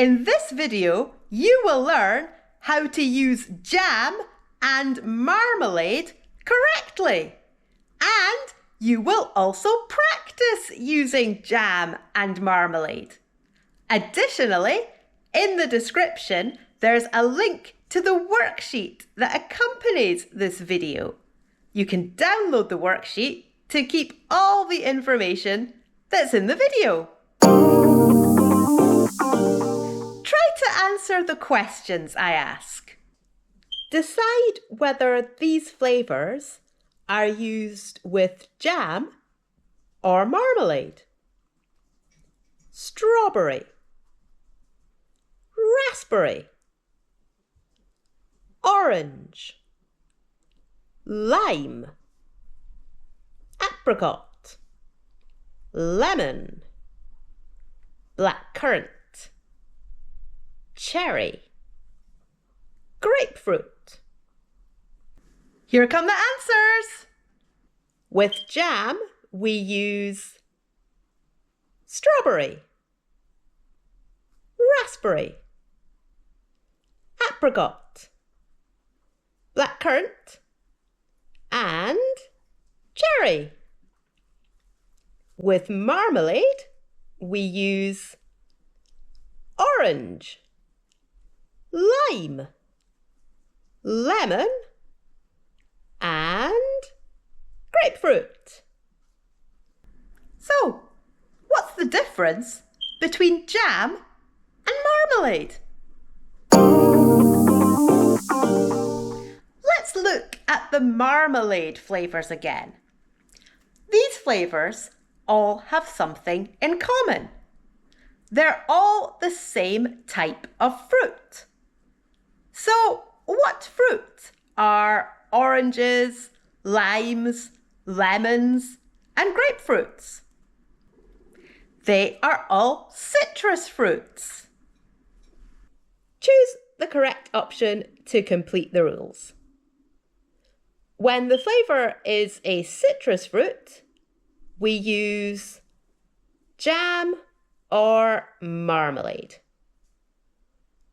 In this video, you will learn how to use jam and marmalade correctly. And you will also practice using jam and marmalade. Additionally, in the description, there's a link to the worksheet that accompanies this video. You can download the worksheet to keep all the information that's in the video. Try to answer the questions I ask. Decide whether these flavours are used with jam or marmalade. Strawberry, raspberry, orange, lime, apricot, lemon, blackcurrant, cherry, grapefruit. Here come the answers. With jam, we use strawberry, raspberry, apricot, blackcurrant, and cherry. With marmalade, we use orange, lime, lemon, and grapefruit. So, what's the difference between jam and marmalade? Let's look at the marmalade flavours again. These flavours all have something in common. They're all the same type of fruit. So, what fruit are oranges, limes, lemons, and grapefruits? They are all citrus fruits. Choose the correct option to complete the rules. When the flavour is a citrus fruit, we use jam or marmalade.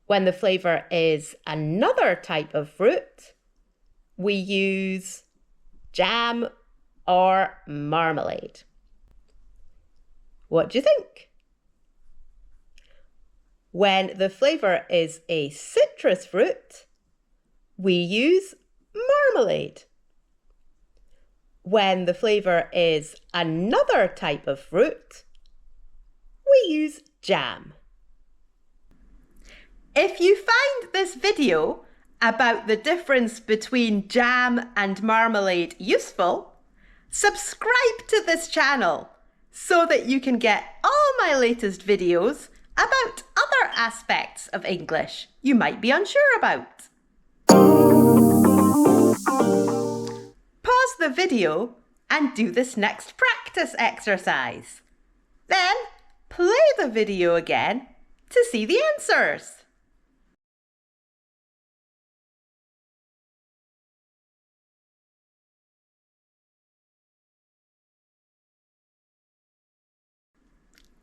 When the flavour is another type of fruit, we use jam or marmalade. What do you think? When the flavour is a citrus fruit, we use marmalade. When the flavour is another type of fruit, we use jam. If you find this video about the difference between jam and marmalade useful, subscribe to this channel so that you can get all my latest videos about other aspects of English you might be unsure about. Pause the video and do this next practice exercise. Then play the video again to see the answers.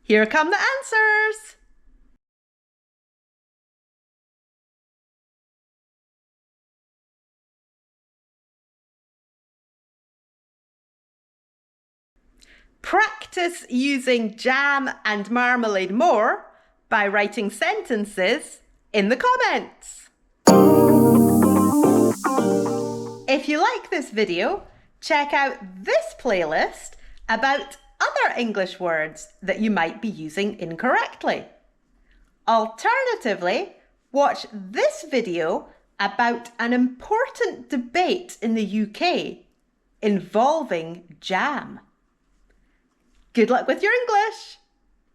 Here come the answers. Practice using jam and marmalade more by writing sentences in the comments. If you like this video, check out this playlist about other English words that you might be using incorrectly. Alternatively, watch this video about an important debate in the UK involving jam. Good luck with your English!